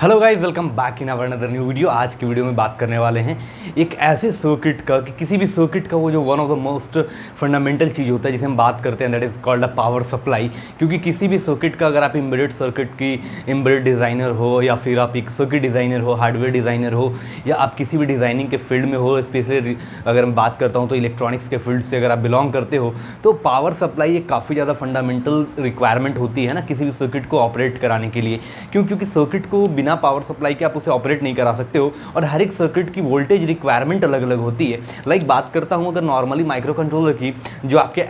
Hello guys, welcome back in our another new video. आज की video में बात करने वाले हैं एक ऐसे सर्किट का कि किसी भी सर्किट का वो जो one of the most fundamental चीज़ होता है जिसे हम बात करते हैं, that is called a power supply. क्योंकि किसी भी सर्किट का, अगर आप एम्बेडेड सर्किट की एम्बेडेड डिज़ाइनर हो या फिर आप एक सर्किट डिज़ाइनर हो, हार्डवेयर डिज़ाइनर हो, या आप किसी भी डिज़ाइनिंग के फील्ड में हो, स्पेशली अगर मैं बात करता हूँ तो इलेक्ट्रॉनिक्स के फील्ड से अगर आप बिलोंग करते हो, तो पावर सप्लाई एक काफ़ी ज़्यादा फंडामेंटल रिक्वायरमेंट होती है ना किसी भी सर्किट को ऑपरेट कराने के लिए। क्योंकि सर्किट को बिना पावर सप्लाई के आप उसे ऑपरेट नहीं करा सकते हो, और हर एक सर्किट की वोल्टेज रिक्वायरमेंट अलग अलग होती है। लाइक बात करता हूँ अगर नॉर्मली माइक्रो कंट्रोलर की, जो आपके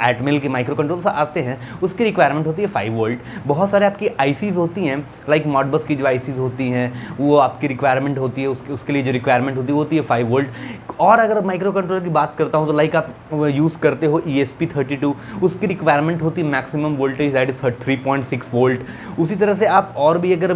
एटमेल के माइक्रो कंट्रोलर आते हैं, उसकी रिक्वायरमेंट होती है 5 वोल्ट। बहुत सारे आपकी आईसीज होती हैं, लाइक मॉडबस की जो आईसीज होती हैं वो आपकी रिक्वायरमेंट होती है, उसके लिए जो रिक्वायरमेंट होती है वो होती है 5 वोल्ट। और अगर माइक्रो कंट्रोलर की बात करता हूँ तो लाइक आप यूज़ करते हो ESP32, उसकी रिक्वायरमेंट होती है maximum voltage that is 3.6 volt. उसी तरह से आप और भी अगर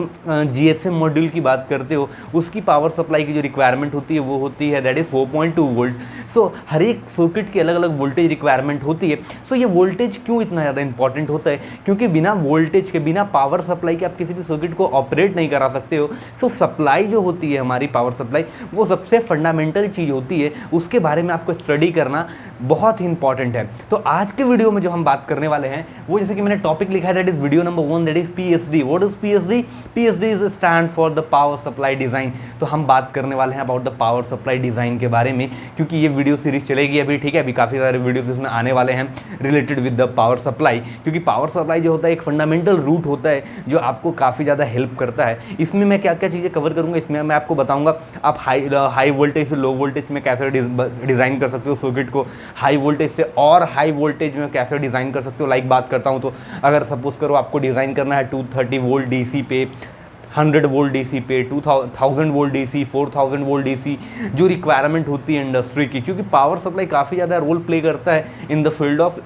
GSM मॉड्यूल की बात करते हो, उसकी पावर सप्लाई की जो रिक्वायरमेंट होती है वो होती है दैट इज 4.2 वोल्ट। सो हर एक सर्किट की अलग अलग वोल्टेज रिक्वायरमेंट होती है। सो ये वोल्टेज क्यों इतना ज़्यादा इंपॉर्टेंट होता है? क्योंकि बिना वोल्टेज के, बिना पावर सप्लाई के आप किसी भी सर्किट को ऑपरेट नहीं करा सकते हो। सो सप्लाई जो होती है हमारी, पावर सप्लाई, वो सबसे फंडामेंटल चीज़ होती है। उसके बारे में आपको स्टडी करना बहुत ही इंपॉर्टेंट है। तो आज के वीडियो में जो हम बात करने वाले हैं वो, जैसे कि मैंने टॉपिक लिखा है, that is video number 1, that is PSD। What is PSD? PSD is stand for the power supply design. तो हम बात करने वाले हैं about the power supply design के बारे में, क्योंकि ये वीडियो सीरीज चलेगी अभी, ठीक है। अभी काफ़ी सारे वीडियोस इसमें आने वाले हैं related with the power supply, क्योंकि पावर सप्लाई जो होता है एक फंडामेंटल रूट होता है जो आपको काफ़ी ज़्यादा हेल्प करता है। इसमें मैं क्या क्या चीज़ें कवर करूँगा, इसमें मैं आपको बताऊँगा आप हाई वोल्टेज से लो वोल्टेज में कैसे डिज़ाइन कर सकते हो सर्किट को, हाई वोल्टेज से और हाई वोल्टेज में कैसे डिज़ाइन कर सकते हो। लाइक बात करता हूँ तो अगर सपोज करो आपको डिज़ाइन करना है 230 वोल्ट DC पे, 100 वोल्ट DC पे, 2000 वोल्ट DC, 4000 वोल्ट DC, जो रिक्वायरमेंट होती है इंडस्ट्री की। क्योंकि पावर सप्लाई काफ़ी ज़्यादा रोल प्ले करता है इन द फील्ड ऑफ,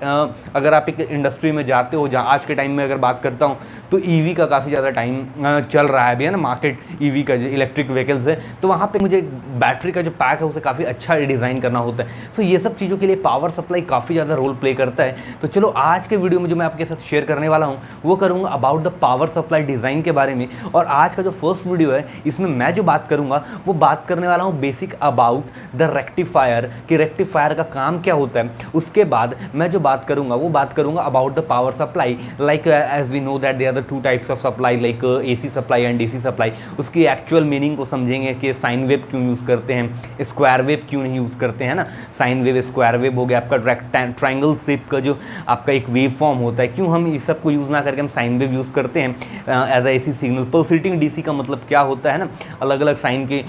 अगर आप एक इंडस्ट्री में जाते हो, जहाँ आज के टाइम में अगर बात करता हूँ तो EV का काफ़ी ज़्यादा टाइम चल रहा है अभी, है ना, मार्केट EV का, जो इलेक्ट्रिक व्हीकल्स है, तो वहाँ पे मुझे बैटरी का जो पैक है उसे काफ़ी अच्छा डिज़ाइन करना होता है। सो ये सब चीज़ों के लिए पावर सप्लाई काफ़ी ज़्यादा रोल प्ले करता है। तो चलो आज के वीडियो में जो मैं आपके साथ शेयर करने वाला हूँ वो करूँगा about the power supply design के बारे में। और आज का जो फर्स्ट वीडियो है इसमें मैं जो बात करूंगा वो बात करने वाला हूं बेसिक अबाउट द रेक्टिफायर, कि रेक्टिफायर का काम क्या होता है। उसके बाद मैं जो बात करूंगा वो बात करूंगा about the power supply, like as we know that there are the 2 types of supply, like AC supply and DC supply. उसकी एक्चुअल मीनिंग को समझेंगे कि साइन वेव क्यों यूज़ करते हैं, स्क्वायर वेव क्यों नहीं यूज़ करते हैं ना। साइन वेव, स्क्वायर वेव हो गया आपका, ट्रायंगल शेप का जो आपका एक वेव फॉर्म होता है, क्यों हम इस सब को यूज़ ना करके हम साइन वेव यूज़ करते हैं as a AC signal. Pulsating DC का मतलब क्या होता है ना, अलग अलग साइन के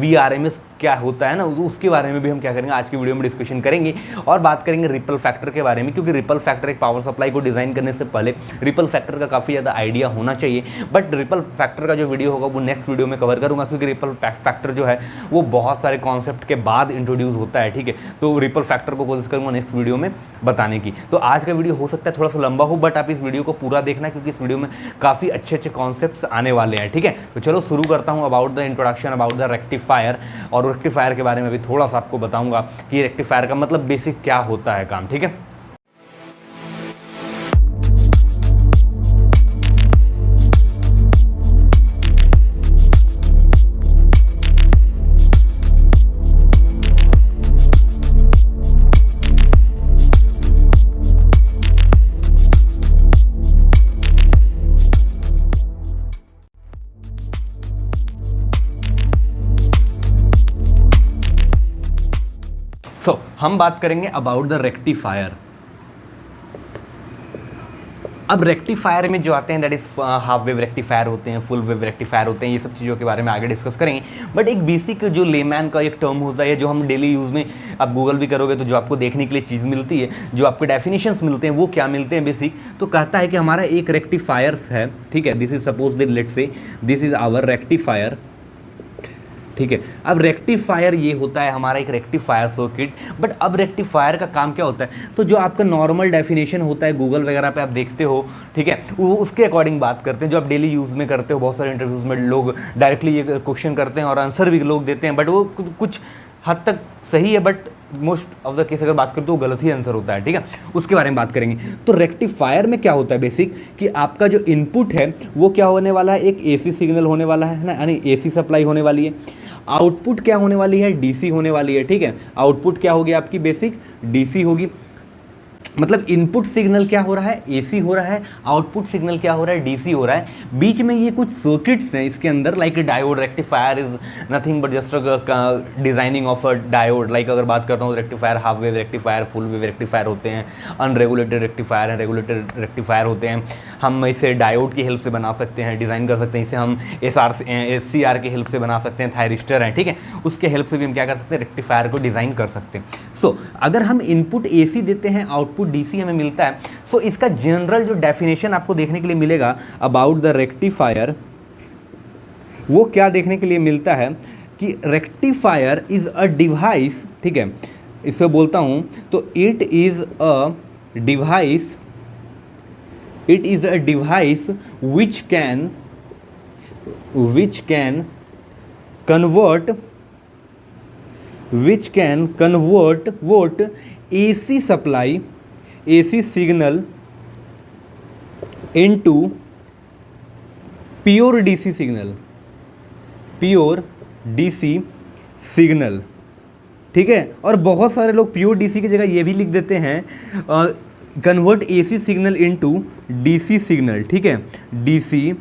VRMS क्या होता है ना, उसके बारे में भी हम क्या करेंगे आज की वीडियो में डिस्कशन करेंगे। और बात करेंगे रिपल फैक्टर के बारे में, क्योंकि रिपल फैक्टर एक पावर सप्लाई को डिज़ाइन करने से पहले रिपल फैक्टर का काफ़ी ज़्यादा आइडिया होना चाहिए। बट रिपल फैक्टर का जो वीडियो होगा वो नेक्स्ट वीडियो में कवर करूँगा, क्योंकि रिपल फैक्टर जो है वो बहुत सारे कॉन्सेप्ट के बाद इंट्रोड्यूस होता है, ठीक है। तो रिपल फैक्टर को कोशिश करूँगा नेक्स्ट वीडियो में बताने की। तो आज का वीडियो हो सकता है थोड़ा सा लंबा हो, बट आप इस वीडियो को पूरा देखना, क्योंकि इस वीडियो में काफ़ी अच्छे अच्छे कॉन्सेप्ट्स आने वाले हैं, ठीक है। तो चलो शुरू करता हूँ about the introduction about the rectifier. और रेक्टिफायर के बारे में भी थोड़ा सा आपको बताऊंगा कि रेक्टिफायर का मतलब बेसिक क्या होता है काम, ठीक है। हम बात करेंगे अबाउट द रेक्टिफायर। अब रेक्टिफायर में जो आते हैं that is half wave rectifier होते हैं, फुल वेव रेक्टिफायर होते हैं, ये सब चीज़ों के बारे में आगे डिस्कस करेंगे। बट एक बेसिक जो लेमैन का एक टर्म होता है, जो हम डेली यूज़ में, आप गूगल भी करोगे तो जो आपको देखने के लिए चीज़ मिलती है, जो आपके डेफिनेशंस मिलते हैं, वो क्या मिलते हैं बेसिक, तो कहता है कि हमारा एक रेक्टिफायर्स है, ठीक है। This is suppose that let's say this is our rectifier, ठीक है। अब रेक्टिफायर ये होता है हमारा एक रेक्टिफायर सर्किट। बट अब रेक्टिफायर का काम क्या होता है, तो जो आपका नॉर्मल डेफिनेशन होता है गूगल वगैरह पे आप देखते हो, ठीक है, वो उसके अकॉर्डिंग बात करते हैं, जो आप डेली यूज़ में करते हो। बहुत सारे इंटरव्यूज़ में लोग डायरेक्टली ये क्वेश्चन करते हैं और आंसर भी लोग देते हैं, बट वो कुछ हद तक सही है, but most of the case अगर बात करें तो गलत ही आंसर होता है, ठीक है, उसके बारे में बात करेंगे। तो रेक्टिफायर में क्या होता है बेसिक कि आपका जो इनपुट है वो क्या होने वाला है, एक एसी सिग्नल होने वाला है ना, यानी एसी सप्लाई होने वाली है। आउटपुट क्या होने वाली है, डीसी होने वाली है, ठीक है। आउटपुट क्या होगी आपकी बेसिक डीसी होगी, मतलब इनपुट सिग्नल क्या हो रहा है, एसी हो रहा है, आउटपुट सिग्नल क्या हो रहा है, डीसी हो रहा है। बीच में ये कुछ सर्किट्स हैं इसके अंदर, like diode. Rectifier is nothing but just designing of a diode. Like अगर बात करता हूँ rectifier, half wave rectifier, full wave rectifier होते हैं, अनरेगुलेटेड रेक्टिफायर हैं, रेगुलेटेड रेक्टिफायर होते हैं। हम इसे डायोड की हेल्प से बना सकते हैं, डिज़ाइन कर सकते हैं। इसे हम SCR की हेल्प से बना सकते हैं, थायरिस्टर हैं, ठीक है, उसके हेल्प से भी हम क्या कर सकते हैं, रेक्टिफायर को डिज़ाइन कर सकते हैं। सो अगर हम इनपुट एसी देते हैं, आउटपुट डीसी हमें मिलता है, सो इसका जनरल जो डेफिनेशन आपको देखने के लिए मिलेगा अबाउट द रेक्टिफायर, वो क्या देखने के लिए मिलता है कि रेक्टिफायर इज अ डिवाइस, ठीक है, इसे बोलता हूं तो it is a device which can convert what AC supply, AC signal into pure DC signal, ठीक है। और बहुत सारे लोग प्योर डीसी की जगह ये भी लिख देते हैं convert AC signal into DC signal, ठीक है, डीसी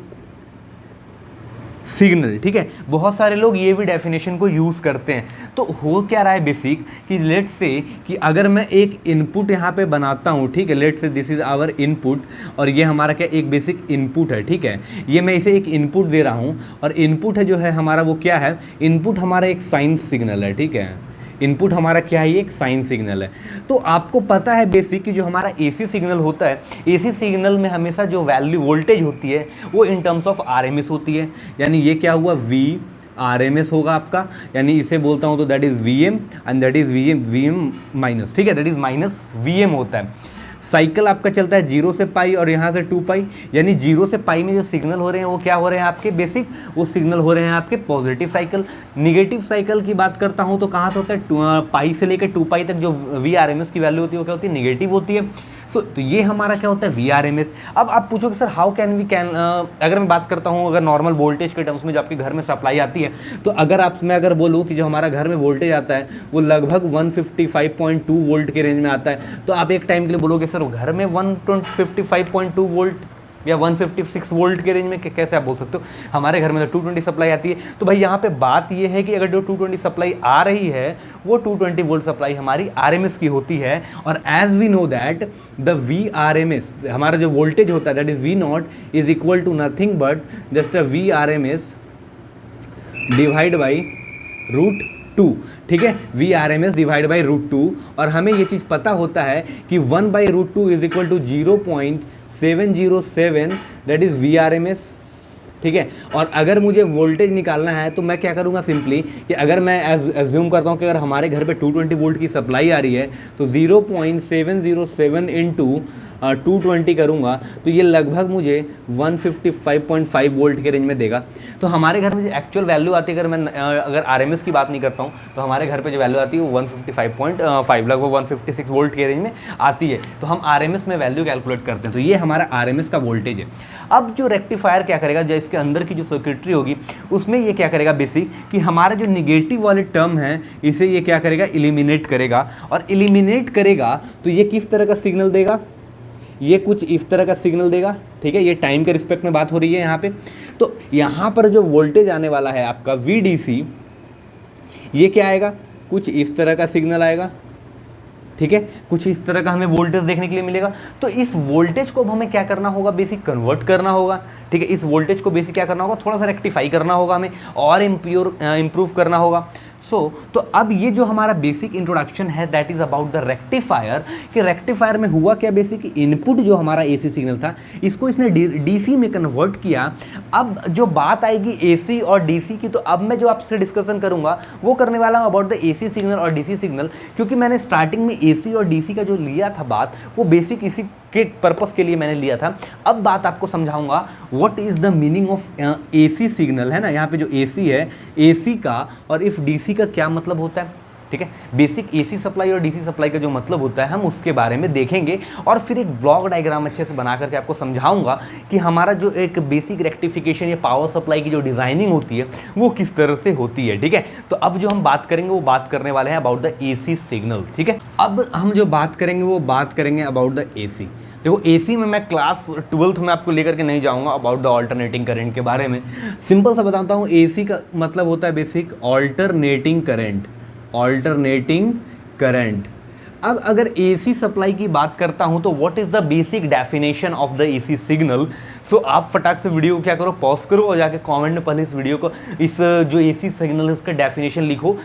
सिग्नल, ठीक है। बहुत सारे लोग ये भी डेफिनेशन को यूज़ करते हैं। तो हो क्या रहा है बेसिक कि लेट्स से कि अगर मैं एक इनपुट यहाँ पे बनाता हूँ, ठीक है, let's say this is our input, और ये हमारा क्या एक बेसिक इनपुट है, ठीक है, ये मैं इसे एक इनपुट दे रहा हूँ, और इनपुट है जो है हमारा वो क्या है, इनपुट हमारा एक साइन सिग्नल है, ठीक है, इनपुट हमारा क्या है, ये एक साइन सिग्नल है। तो आपको पता है बेसिक कि जो हमारा एसी सिग्नल होता है, एसी सिग्नल में हमेशा जो वैल्यू वोल्टेज होती है वो इन टर्म्स ऑफ आरएमएस होती है, यानी ये क्या हुआ, वी आरएमएस होगा आपका, यानी इसे बोलता हूँ तो that is VM and that is VM minus, ठीक है, दैट इज़ माइनस वीएम होता है। साइकिल आपका चलता है 0 से पाई और यहाँ से 2 पाई, यानी 0 से पाई में जो सिग्नल हो रहे हैं वो क्या हो रहे हैं आपके बेसिक, वो सिग्नल हो रहे हैं आपके पॉजिटिव साइकिल। निगेटिव साइकिल की बात करता हूँ तो कहाँ से होता है, पाई से लेकर 2 पाई तक जो VRMS की वैल्यू होती है वो क्या होती है, निगेटिव होती है। तो ये हमारा क्या होता है VRMS। अब आप पूछोगे सर हाउ कैन वी अगर मैं बात करता हूँ अगर नॉर्मल वोल्टेज के टर्म्स में जो आपके घर में सप्लाई आती है, तो मैं अगर बोलूँ कि जो हमारा घर में वोल्टेज आता है वो लगभग 155.2 वोल्ट के रेंज में आता है, तो आप एक टाइम के लिए बोलोगे सर घर में 155.2 वोल्ट या 156 वोल्ट के रेंज में कैसे आप बोल सकते हो, हमारे घर में तो 220 सप्लाई आती है। तो भाई यहाँ पे बात ये है कि अगर जो 220 सप्लाई आ रही है वो 220 वोल्ट सप्लाई हमारी आरएमएस की होती है, और as we know that the VRMS हमारा जो वोल्टेज होता है that is V0 is equal to nothing but just a VRMS divide by √2, ठीक है, VRMS डिवाइड बाई √2, और हमें ये चीज़ पता होता है कि 1/√2 is equal to 0.707 that is VRMS, ठीक है। और अगर मुझे वोल्टेज निकालना है तो मैं क्या करूँगा सिंपली कि अगर मैं एज्यूम करता हूँ कि अगर हमारे घर पे 220 वोल्ट की सप्लाई आ रही है तो 0.707 इंटू 220 करूँगा तो ये लगभग मुझे 155.5 वोल्ट के रेंज में देगा। तो हमारे घर में जो एक्चुअल वैल्यू आती है, अगर आरएमएस की बात नहीं करता हूँ तो हमारे घर पे जो वैल्यू आती है वो 155.5 लगभग 156 वोल्ट के रेंज में आती है। तो हम आरएमएस में वैल्यू कैलकुलेट करते हैं, तो ये हमारा आरएमएस का वोल्टेज है। अब जो रेक्टिफायर क्या करेगा, जो इसके अंदर की जो सर्किटरी होगी उसमें ये क्या करेगा बेसिक कि हमारा जो निगेटिव वाले टर्म है इसे ये क्या करेगा, एलिमिनेट करेगा, और एलिमिनेट करेगा तो ये किस तरह का सिग्नल देगा, ये कुछ इस तरह का सिग्नल देगा, ठीक है। ये टाइम के रिस्पेक्ट में बात हो रही है यहाँ पे। तो यहाँ पर जो वोल्टेज आने वाला है आपका VDC, ये क्या आएगा, कुछ इस तरह का सिग्नल आएगा, ठीक है, कुछ इस तरह का हमें वोल्टेज देखने के लिए मिलेगा। तो इस वोल्टेज को हमें क्या करना होगा, बेसिक कन्वर्ट करना होगा, ठीक है। इस वोल्टेज को बेसिक क्या करना होगा, थोड़ा सा रेक्टिफाई करना होगा हमें और इम्प्रूव करना होगा। तो अब ये जो हमारा बेसिक इंट्रोडक्शन है that is about the rectifier, कि रेक्टिफायर में हुआ क्या बेसिक, इनपुट जो हमारा एसी सिग्नल था इसको इसने डीसी में कन्वर्ट किया। अब जो बात आएगी एसी और डीसी की, तो अब मैं जो आपसे डिस्कशन करूंगा वो करने वाला हूं अबाउट द एसी सिग्नल और डीसी सिग्नल, क्योंकि मैंने स्टार्टिंग में एसी और डीसी का जो लिया था बात वो बेसिक इसी के पर्पस के लिए मैंने लिया था। अब बात आपको समझाऊंगा what is the meaning of AC signal, है ना, यहाँ पे जो एसी है एसी का और इफ डीसी का क्या मतलब होता है। ठीक है। बेसिक एसी सप्लाई और डीसी सप्लाई का जो मतलब होता है हम उसके बारे में देखेंगे और फिर एक ब्लॉक डायग्राम अच्छे से बना करके आपको समझाऊंगा कि हमारा जो एक बेसिक रेक्टिफिकेशन या पावर सप्लाई की जो डिज़ाइनिंग होती है वो किस तरह से होती है, ठीक है। तो अब जो हम बात करेंगे वो बात करने वाले हैं अबाउट द एसी सिग्नल, ठीक है। अब हम जो बात करेंगे वो बात करेंगे अबाउट द एसी। देखो एसी में मैं क्लास 12th में आपको लेकर के नहीं जाऊंगा अबाउट द ऑल्टरनेटिंग करंट के बारे में। सिंपल सा बताता हूँ, एसी का मतलब होता है basic alternating current, alternating current. अब अगर एसी सप्लाई की बात करता हूं तो what is the basic definition of the AC signal. So आप फटाक से वीडियो को क्या करो, पॉज करो और जाके कमेंट में पहले इस वीडियो को, इस जो एसी सिग्नल है उसका डेफिनेशन लिखो।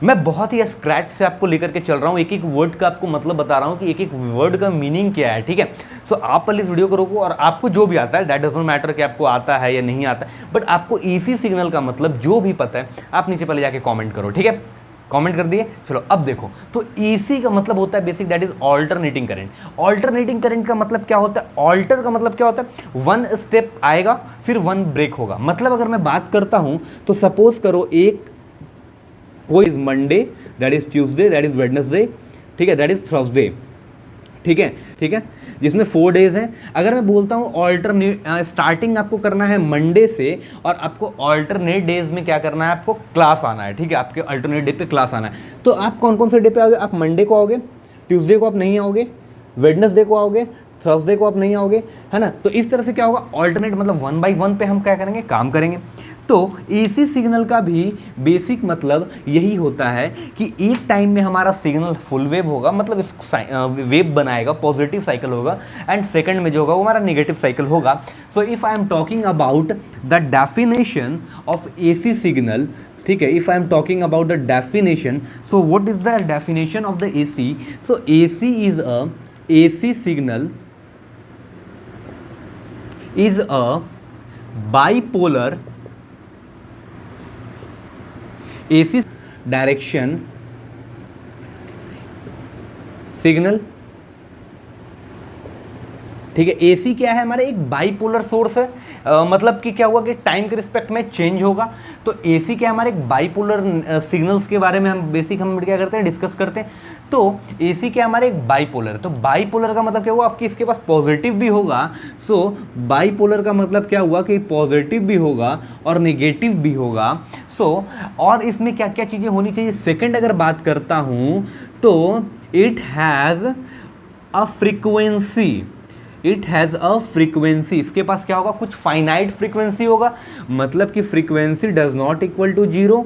मैं बहुत ही स्क्रैच से आपको लेकर के चल रहा हूँ, एक एक वर्ड का आपको मतलब बता रहा हूँ कि एक एक वर्ड का मीनिंग क्या है, ठीक है। सो आप पहले इस वीडियो को रोको और आपको जो भी आता है, दैट डजंट मैटर कि आपको आता है या नहीं आता है, बट आपको एसी सिग्नल का मतलब जो भी पता है आप नीचे पहले जाके कॉमेंट करो, ठीक है। कमेंट कर दिए। चलो अब देखो, तो एसी का मतलब होता है basic that is alternating current. Alternating current का मतलब क्या होता है, ऑल्टर का मतलब क्या होता है, वन स्टेप आएगा फिर वन ब्रेक होगा। मतलब अगर मैं बात करता हूं तो सपोज करो एक कोई is Monday, that is Tuesday, that is Wednesday, ठीक है, दैट इज थर्सडे, ठीक है, ठीक है, जिसमें 4 डेज हैं। अगर मैं बोलता हूँ ऑल्टरनेट, स्टार्टिंग आपको करना है मंडे से और आपको ऑल्टरनेट डेज में क्या करना है, आपको क्लास आना है, ठीक है, आपके अल्टरनेट डे पे क्लास आना है। तो आप कौन कौन से डे पे आओगे, आप मंडे को आओगे, ट्यूसडे को आप नहीं आओगे, वेडनेसडे को आओगे, थर्सडे को आप नहीं आओगे, है ना। तो इस तरह से क्या होगा, ऑल्टरनेट मतलब 1 बाय 1 पे हम क्या करेंगे, काम करेंगे। तो एसी सिग्नल का भी बेसिक मतलब यही होता है कि एक टाइम में हमारा सिग्नल फुल वेव होगा, मतलब इस वेव बनाएगा, पॉजिटिव साइकिल होगा, एंड सेकंड में जो होगा वो हमारा नेगेटिव साइकिल होगा। So if I am talking about the definition of AC signal, ठीक है, if I am talking about the definition, so what is the definition of the AC. So AC is a, AC signal is a bipolar AC direction signal, ठीक है। AC क्या है, हमारा एक bipolar source है, मतलब कि क्या हुआ कि टाइम के रिस्पेक्ट में चेंज होगा। तो एसी क्या है, हमारे एक बाइपोलर सिग्नल्स के बारे में हम बेसिक हम क्या करते हैं, डिस्कस करते हैं। तो एसी क्या हमारे एक बाइपोलर है, तो बाइपोलर का मतलब क्या हुआ, आपकी इसके पास पॉजिटिव भी होगा। सो बाइपोलर का मतलब क्या हुआ कि पॉजिटिव भी होगा और नेगेटिव भी होगा। सो और इसमें क्या क्या चीज़ें होनी चाहिए। सेकंड अगर बात करता हूँ तो it has a frequency, it has a frequency, इसके पास क्या होगा, कुछ फाइनाइट फ्रीक्वेंसी होगा, मतलब कि frequency does not equal to 0,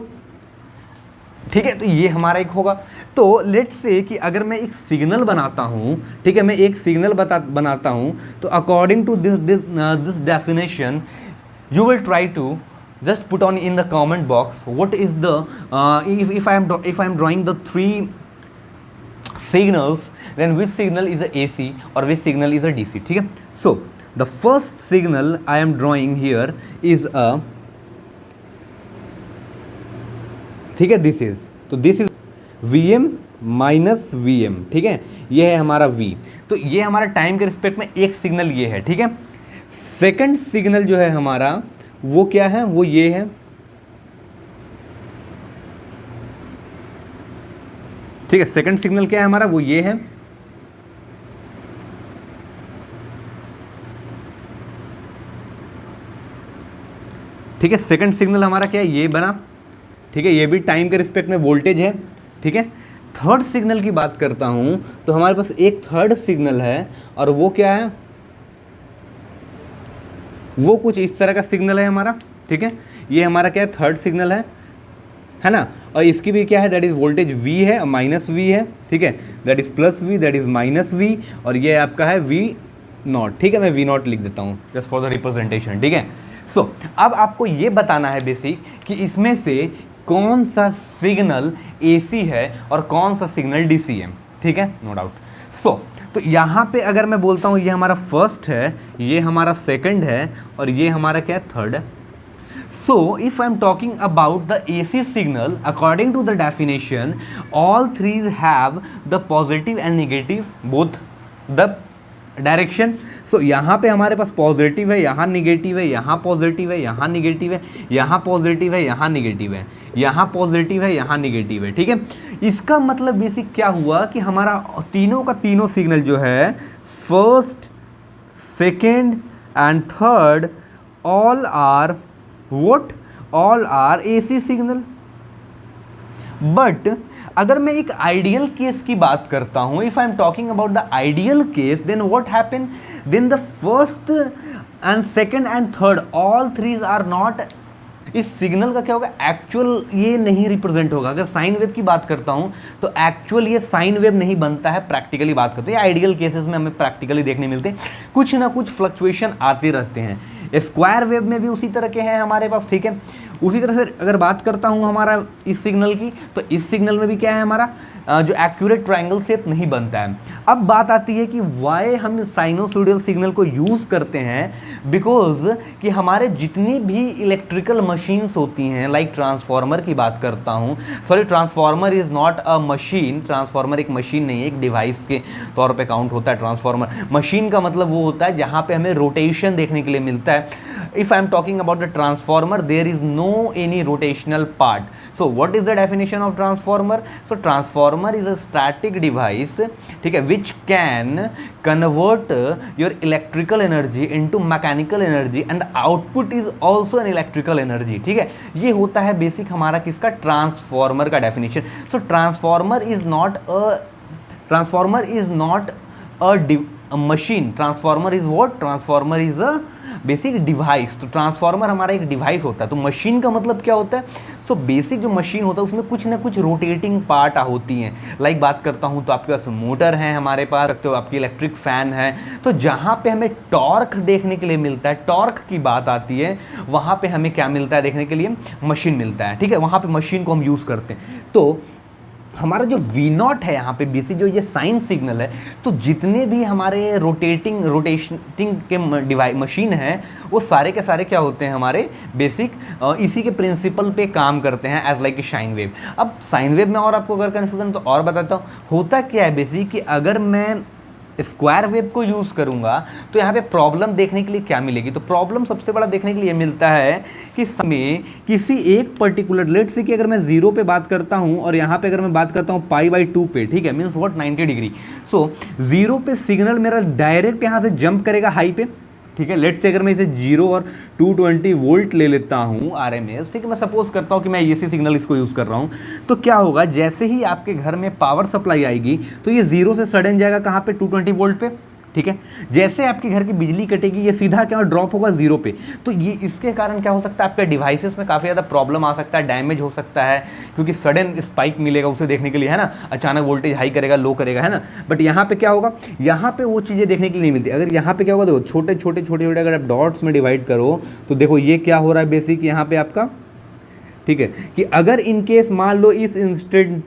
ठीक है। तो ये हमारा एक होगा। तो लेट्स से कि अगर मैं एक सिग्नल बनाता हूँ, ठीक है, मैं एक सिग्नल बनाता हूँ, तो according to this definition you will try to just put on in the comment box what is the if I am drawing the 3 signals, then which signal is a AC or which signal is a DC, ठीक है। So the first signal I am drawing here is a, ठीक है, this is Vm minus Vm, ठीक है, ये है हमारा V। तो ये हमारा टाइम के रिस्पेक्ट में एक सिग्नल ये है, ठीक है। सेकंड सिग्नल जो है हमारा वो क्या है, वो ये है, ठीक है। सेकंड सिग्नल क्या है हमारा, वो ये है, ठीक है। सेकंड सिग्नल हमारा क्या है, ये बना, ठीक है, ये भी टाइम के रिस्पेक्ट में वोल्टेज है, ठीक है। थर्ड सिग्नल की बात करता हूं तो हमारे पास एक थर्ड सिग्नल है और वो क्या है, वो कुछ इस तरह का सिग्नल है हमारा, ठीक है। ये हमारा क्या है, थर्ड सिग्नल है ना। और इसकी भी क्या है, दैट इज वोल्टेज V है और माइनस V है, ठीक है, that is plus V, that is minus V, और ये आपका है V0, ठीक है। मैं V0 लिख देता हूँ जस्ट फॉर द रिप्रेजेंटेशन, ठीक है। सो अब आपको ये बताना है बेसिक कि इसमें से कौन सा सिग्नल AC है और कौन सा सिग्नल DC है, ठीक है, नो डाउट। सो तो यहाँ पे अगर मैं बोलता हूँ ये हमारा फर्स्ट है, ये हमारा सेकंड है और ये हमारा क्या है, थर्ड है। So if I am talking about the AC signal, according to the definition, all three have the positive and negative both the direction. सो यहाँ पे हमारे पास पॉजिटिव है, यहाँ निगेटिव है, यहाँ पॉजिटिव है, यहाँ निगेटिव है, यहाँ पॉजिटिव है, यहाँ निगेटिव है, यहाँ पॉजिटिव है, यहाँ निगेटिव है, ठीक है। इसका मतलब बेसिक क्या हुआ कि हमारा तीनों का तीनों सिग्नल जो है first, second and third all are what, all are AC signal. But अगर मैं एक आइडियल केस की बात करता हूं, if I am talking about the ideal case, then what happen, then the first and second and third all threes are not, इस signal का क्या होगा, एक्चुअल ये नहीं रिप्रेजेंट होगा। अगर साइन वेव की बात करता हूं तो एक्चुअल ये साइन वेव नहीं बनता है, प्रैक्टिकली बात करते हैं। आइडियल केसेस में हमें प्रैक्टिकली देखने मिलते हैं, कुछ ना कुछ फ्लक्चुएशन आते रहते हैं। स्क्वायर वेव में भी उसी तरह के हैं हमारे पास, ठीक है। उसी तरह से अगर बात करता हूँ हमारा इस सिग्नल की, तो इस सिग्नल में भी क्या है हमारा जो एक्यूरेट ट्रायंगल शेप नहीं बनता है। अब बात आती है कि वाई हम साइनोसॉइडल सिग्नल को यूज़ करते हैं, बिकॉज कि हमारे जितनी भी इलेक्ट्रिकल मशीन्स होती हैं, लाइक ट्रांसफार्मर की बात करता हूँ, sorry transformer is not a machine, transformer एक मशीन नहीं है, एक डिवाइस के तौर पे काउंट होता है ट्रांसफार्मर। मशीन का मतलब वो होता है जहाँ पे हमें रोटेशन देखने के लिए मिलता है। If I am talking about the transformer, there is no any rotational part. So what is the definition of transformer? So transformer is a static device, ठीक है, which can convert your electrical energy into mechanical energy and output is also an electrical energy, ठीक है। ये होता है basic हमारा किसका, transformer का definition. So transformer is not a machine, transformer is what, transformer is a basic device. तो transformer हमारा एक डिवाइस होता है। तो मशीन का मतलब क्या होता है, सो बेसिक जो मशीन होता है उसमें कुछ ना कुछ रोटेटिंग पार्ट होती हैं। लाइक बात करता हूँ तो आपके पास मोटर है, हमारे पास रखते हो आपकी इलेक्ट्रिक फैन है। तो जहाँ पे हमें टॉर्क देखने के लिए मिलता है, टॉर्क की बात आती है, वहाँ पे हमें क्या मिलता है देखने के लिए, मशीन मिलता है, ठीक है। वहाँ पे मशीन को हम यूज़ करते हैं। तो हमारा जो V0 है यहाँ पे बेसिक जो ये साइन सिग्नल है, तो जितने भी हमारे रोटेटिंग के डिवाइस मशीन है, वो सारे के सारे क्या होते हैं हमारे बेसिक इसी के प्रिंसिपल पे काम करते हैं, as like a sine wave. अब साइन वेव में और आपको अगर कन्फ्यूजन तो और बताता हूँ, होता क्या है बेसिक कि अगर मैं स्क्वायर वेव को यूज़ करूंगा तो यहाँ पे प्रॉब्लम देखने के लिए क्या मिलेगी, तो प्रॉब्लम सबसे बड़ा देखने के लिए मिलता है कि समय किसी एक पर्टिकुलर, लेट्स से कि अगर मैं 0 पे बात करता हूँ और यहाँ पे अगर मैं बात करता हूँ π/2 पे, ठीक है, मीन्स व्हाट 90 डिग्री। सो 0 पे सिग्नल मेरा डायरेक्ट यहाँ से जंप करेगा हाई पे, ठीक है। लेट्स से अगर मैं इसे 0 और 220 वोल्ट ले लेता हूँ RMS, ठीक है, मैं सपोज करता हूँ कि मैं AC सिग्नल इसको यूज़ कर रहा हूँ, तो क्या होगा, जैसे ही आपके घर में पावर सप्लाई आएगी तो ये 0 से सडन जाएगा कहाँ पे, 220 वोल्ट पे, ठीक है। जैसे आपके घर की बिजली कटेगी ये सीधा क्या ड्रॉप होगा 0 पे। तो ये इसके कारण क्या हो सकता है, आपके डिवाइसेस में काफ़ी ज़्यादा प्रॉब्लम आ सकता है, डैमेज हो सकता है, क्योंकि सडन स्पाइक मिलेगा उसे देखने के लिए, है ना, अचानक वोल्टेज हाई करेगा, लो करेगा, है ना। बट यहाँ पे क्या होगा, यहाँ पे वो चीज़ें देखने के लिए नहीं मिलती। अगर यहाँ पे क्या होगा, देखो छोटे छोटे अगर आप डॉट्स में डिवाइड करो तो देखो ये क्या हो रहा है बेसिक यहाँ पे आपका, ठीक है, कि अगर इन केस मान लो इस इंस्टेंट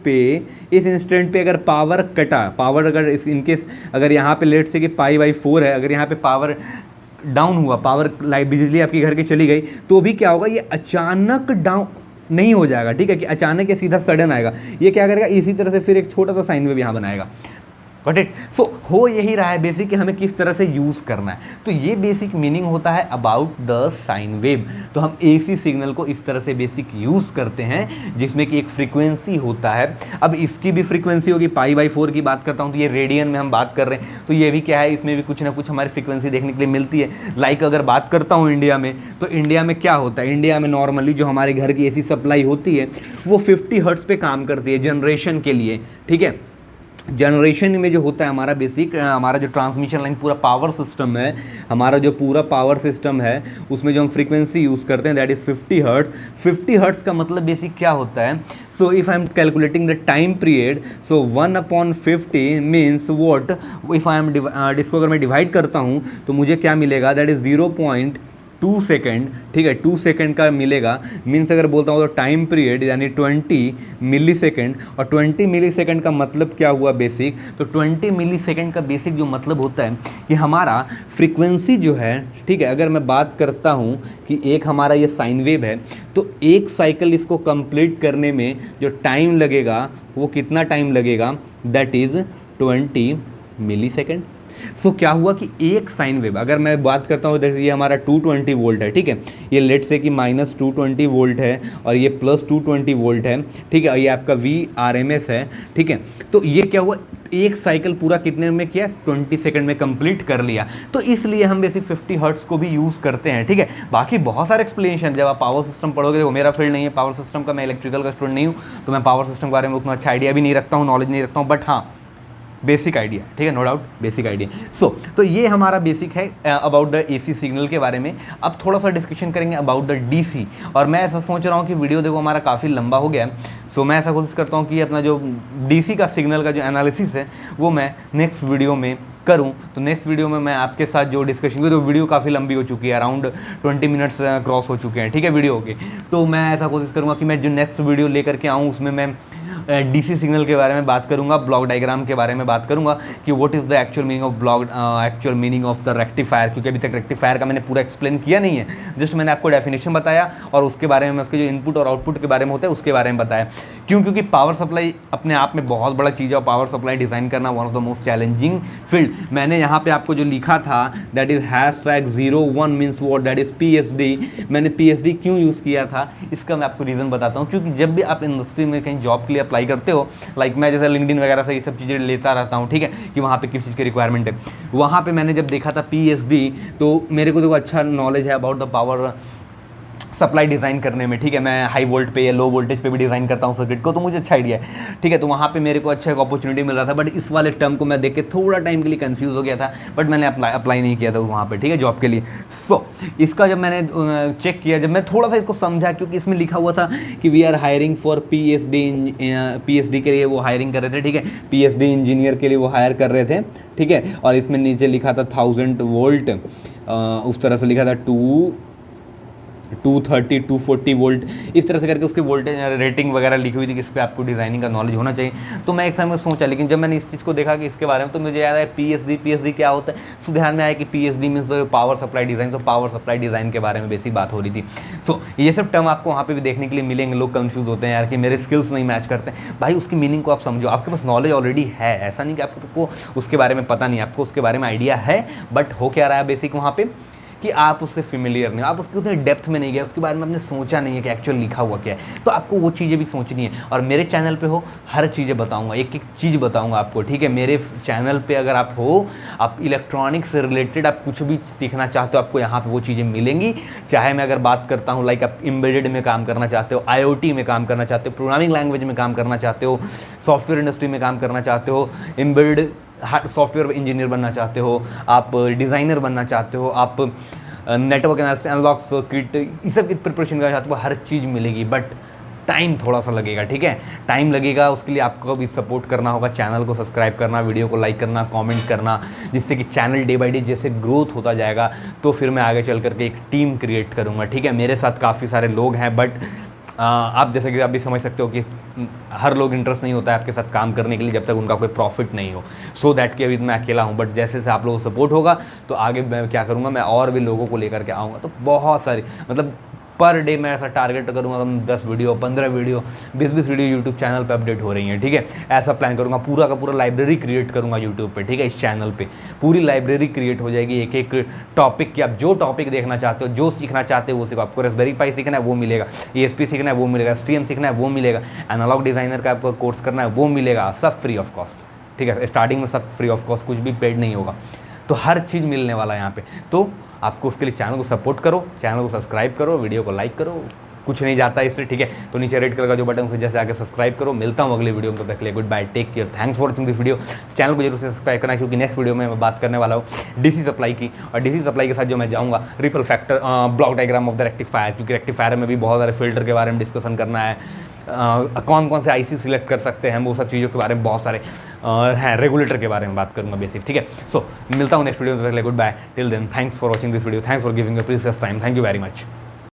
पे अगर पावर कटा, पावर अगर इन केस अगर यहाँ पे लेट से कि π/4 है, अगर यहाँ पे पावर डाउन हुआ, पावर लाइट बिजली आपकी घर की चली गई, तो भी क्या होगा, ये अचानक डाउन नहीं हो जाएगा, ठीक है, कि अचानक ये सीधा सडन आएगा। ये क्या करेगा, इसी तरह से फिर एक छोटा सा साइन वेव यहाँ बनाएगा। Got it. सो हो यही रहा है बेसिक कि हमें किस तरह से यूज़ करना है। तो ये बेसिक मीनिंग होता है अबाउट द साइन वेव। तो हम AC सिग्नल को इस तरह से बेसिक यूज़ करते हैं, जिसमें कि एक फ्रीक्वेंसी होता है। अब इसकी भी फ्रीक्वेंसी होगी, π/4 की बात करता हूँ तो ये रेडियन में हम बात कर रहे हैं, तो ये भी क्या है, इसमें भी कुछ ना कुछ हमारी फ्रीक्वेंसी देखने के लिए मिलती है। लाइक अगर बात करता हूँ इंडिया में, तो इंडिया में क्या होता है, इंडिया में नॉर्मली जो हमारे घर की AC सप्लाई होती है वो 50 हर्ट्ज़ पे काम करती है जनरेशन के लिए, ठीक है। जनरेशन में जो होता है हमारा बेसिक, हमारा जो ट्रांसमिशन लाइन पूरा पावर सिस्टम है, हमारा जो पूरा पावर सिस्टम है उसमें जो हम फ्रीक्वेंसी यूज़ करते हैं दैट इज़ 50 हर्ट्ज़। 50 हर्ट्ज़ का मतलब बेसिक क्या होता है, so if I am calculating the time period, so 1/50 means what, if I am इसको अगर मैं डिवाइड करता हूँ तो मुझे क्या मिलेगा, दैट इज़ 0.2 सेकेंड, ठीक है, 2 सेकेंड का मिलेगा। मीन्स अगर बोलता हूँ तो टाइम पीरियड यानी 20 मिली सेकेंड, और 20 मिली सेकेंड का मतलब क्या हुआ बेसिक, तो 20 मिली सेकेंड का बेसिक जो मतलब होता है कि हमारा फ्रीक्वेंसी जो है, ठीक है, अगर मैं बात करता हूँ कि एक हमारा ये साइन वेव है, तो एक साइकिल इसको कंप्लीट करने में जो टाइम लगेगा वो कितना टाइम लगेगा, दैट इज़ 20 मिली सेकेंड। सो क्या हुआ कि एक साइन वेव, अगर मैं बात करता हूँ जैसे ये हमारा 220 वोल्ट है, ठीक है, ये लेट से कि -220 वोल्ट है और ये +220 वोल्ट है, ठीक है, और ये आपका VRMS है, ठीक है। तो ये क्या हुआ, एक साइकिल पूरा कितने में किया, 20 सेकंड में कंप्लीट कर लिया। तो इसलिए हम बेसिक 50 हर्ट्ज को भी यूज़ करते हैं, ठीक है। बाकी बहुत सारे एक्सप्लेनेशन, जब आप पावर सिस्टम पढ़ोगे, देखो मेरा फील्ड नहीं है पावर सिस्टम का, मैं इलेक्ट्रिकल का स्टूडेंट नहीं हूँ, तो मैं पावर सिस्टम के बारे में उतना अच्छा आइडिया भी नहीं रखता हूँ, नॉलेज नहीं रखता हूँ, बट हाँ बेसिक आइडिया, ठीक है, नो डाउट बेसिक आइडिया। सो तो ये हमारा बेसिक है अबाउट द AC सिग्नल के बारे में। अब थोड़ा सा डिस्कशन करेंगे अबाउट द DC। और मैं ऐसा सोच रहा हूँ कि वीडियो देखो हमारा काफ़ी लंबा हो गया है, सो मैं ऐसा कोशिश करता हूँ कि अपना जो DC का सिग्नल का जो एनालिसिस है वो मैं नेक्स्ट वीडियो में करूं। तो नेक्स्ट वीडियो में मैं आपके साथ जो डिस्कशन की, तो वीडियो काफ़ी लंबी हो चुकी है, अराउंड 20 मिनट्स क्रॉस हो चुके हैं, ठीक है, वीडियो के। तो मैं ऐसा कोशिश करूंगा कि मैं जो नेक्स्ट वीडियो लेकर के आऊँ उसमें मैं DC सिग्नल के बारे में बात करूंगा, ब्लॉक डायग्राम के बारे में बात करूंगा कि what is the actual meaning of block, actual meaning of the rectifier, क्योंकि अभी तक रेक्टिफायर का मैंने पूरा एक्सप्लेन किया नहीं है, जस्ट मैंने आपको डेफिनेशन बताया और उसके बारे में, उसके जो इनपुट और आउटपुट के बारे में होता है उसके बारे में बताया। क्योंकि पावर सप्लाई अपने आप में बहुत बड़ा चीज़ है और पावर सप्लाई डिज़ाइन करना one of the most challenging field. मैंने यहाँ पे आपको जो लिखा था that is #01 means what, that is PSD। मैंने PSD क्यों यूज़ किया था इसका मैं आपको रीज़न बताता हूँ। क्योंकि जब भी आप इंडस्ट्री में कहीं जॉब के लिए अप्लाई करते हो, लाइक मैं जैसे लिंक्डइन वगैरह से ये सब चीज़ें लेता रहता हूँ, ठीक है, कि वहाँ पे किस चीज़ की रिक्वायरमेंट है, वहाँ पे मैंने जब देखा था PSD, तो मेरे को देखो अच्छा नॉलेज है about the power supply design करने में, ठीक है, मैं हाई वोल्ट पे या लो वोल्टेज पे भी डिज़ाइन करता हूँ सर्किट को, तो मुझे अच्छा आइडिया है, ठीक है। तो वहाँ पे मेरे को अच्छा एक अपॉर्चुनिटी मिल रहा था, बट इस वाले टर्म को मैं देख के थोड़ा टाइम के लिए कंफ्यूज हो गया था, बट मैंने अप्लाई नहीं किया था वहाँ पे, ठीक है, जॉब के लिए। सो इसका जब मैंने चेक किया, जब मैं थोड़ा सा इसको समझा, क्योंकि इसमें लिखा हुआ था कि we are hiring for PSD के लिए वो हायरिंग कर रहे थे, ठीक है, PSD इंजीनियर के लिए वो हायर कर रहे थे, ठीक है, और इसमें नीचे लिखा था 1000 वोल्ट, उस तरह से लिखा था 230 240 वोल्ट, इस तरह से करके उसके वोल्टेज रेटिंग वगैरह लिखी हुई थी, किस पे आपको डिज़ाइनिंग का नॉलेज होना चाहिए। तो मैं एक समय सोचा, लेकिन जब मैंने इस चीज़ को देखा कि इसके बारे में, तो मुझे याद है PSD क्या होता है। सो ध्यान में आया कि PSD means power supply design, so power supply design के बारे में बेसिक बात हो रही थी। सो ये सब टर्म आपको वहाँ पर भी देखने के लिए मिलेंगे। लोग कन्फ्यूज़ होते हैं यार कि मेरे स्किल्स नहीं मैच करते हैं। भाई उसकी मीनिंग को आप समझो, आपके पास नॉलेज ऑलरेडी है, ऐसा नहीं कि आपको उसके बारे में पता नहीं, आपको उसके बारे में आइडिया है, बट हो क्या रहा है बेसिक वहाँ पे कि आप उससे फेमिलियर नहीं, आप उसके उतने डेप्थ में नहीं गए, उसके बारे में आपने सोचा नहीं है कि एक्चुअल लिखा हुआ क्या है। तो आपको वो चीज़ें भी सोचनी है। और मेरे चैनल पे हो, हर चीज़ें बताऊंगा, एक एक चीज़ बताऊंगा आपको, ठीक है। मेरे चैनल पे अगर आप हो, आप इलेक्ट्रॉनिक्स से रिलेटेड आप कुछ भी सीखना चाहते हो, आपको यहाँ पे वो चीज़ें मिलेंगी। चाहे मैं अगर बात करता हूँ लाइक आप एम्बेडेड में काम करना चाहते हो, IoT में काम करना चाहते हो, प्रोग्रामिंग लैंग्वेज में काम करना चाहते हो, सॉफ्टवेयर इंडस्ट्री में काम करना चाहते हो, एम्बेडेड सॉफ्टवेयर इंजीनियर बनना चाहते हो, आप डिज़ाइनर बनना चाहते हो, आप नेटवर्क एनालिसिस, एनालॉग सर्किट, इस सब की प्रिपरेशन करना चाहते हो, हर चीज़ मिलेगी, बट टाइम थोड़ा सा लगेगा, ठीक है, टाइम लगेगा। उसके लिए आपको भी सपोर्ट करना होगा, चैनल को सब्सक्राइब करना, वीडियो को लाइक करना, कमेंट करना, जिससे कि चैनल डे बाय डे जैसे ग्रोथ होता जाएगा, तो फिर मैं आगे चल करके एक टीम क्रिएट करूँगा, ठीक है। मेरे साथ काफ़ी सारे लोग हैं, बट आप जैसे कि आप भी समझ सकते हो कि हर लोग इंटरेस्ट नहीं होता है आपके साथ काम करने के लिए जब तक उनका कोई प्रॉफिट नहीं हो। सो दैट कि अभी मैं अकेला हूँ, बट जैसे जैसे आप लोगों को सपोर्ट होगा तो आगे मैं क्या करूँगा, मैं और भी लोगों को लेकर के आऊँगा। तो बहुत सारी, मतलब पर डे मैं ऐसा टारगेट करूँगा, 10 video, 15 video, 20 video YouTube channel पे अपडेट हो रही हैं, ठीक है। ऐसा प्लान करूँगा, पूरा का पूरा लाइब्रेरी क्रिएट करूँगा यूट्यूब पे, ठीक है। इस चैनल पे पूरी लाइब्रेरी क्रिएट हो जाएगी, एक एक टॉपिक की। आप जो टॉपिक देखना चाहते हो, जो सीखना चाहते हो वो सीखो। आपको रास्पबेरी पाई सीखना है वो मिलेगा, ESP सीखना है वो मिलेगा, STM सीखना है वो मिलेगा, एनालॉग डिज़ाइनर का आपको कोर्स करना है वो मिलेगा, सब फ्री ऑफ कॉस्ट, ठीक है। स्टार्टिंग में सब फ्री ऑफ कॉस्ट, कुछ भी पेड नहीं होगा, तो हर चीज़ मिलने वाला है यहाँ पे। तो आपको उसके लिए चैनल को सपोर्ट करो, चैनल को सब्सक्राइब करो, वीडियो को लाइक करो, कुछ नहीं जाता इससे, ठीक है। तो नीचे रेड कलर का जो बटन उसे जैसे आके सब्सक्राइब करो। मिलता हूँ अगले वीडियो में, तब तक के लिए goodbye, take care, thanks for watching this video. Channel को जरूर से सब्सक्राइब करना, क्योंकि नेक्स्ट वीडियो में मैं बात करने वाला हूँ DC सप्लाई की, और DC सप्लाई के साथ जो मैं जाऊँगा ripple factor, block diagram of the rectifier, क्योंकि रेक्टिफायर में भी बहुत सारे फिल्टर के बारे में डिस्कशन करना है, कौन कौन से IC सिलेक्ट कर सकते हैं, वो सब चीज़ों के बारे में बहुत सारे हैं, रेगुलेटर के बारे में बात करूँगा बेसिक, ठीक है। सो मिलता हूँ नेक्स्ट वीडियो में, तब तक के लिए goodbye, till then thanks for watching this video, thanks for giving your precious time, thank you very much.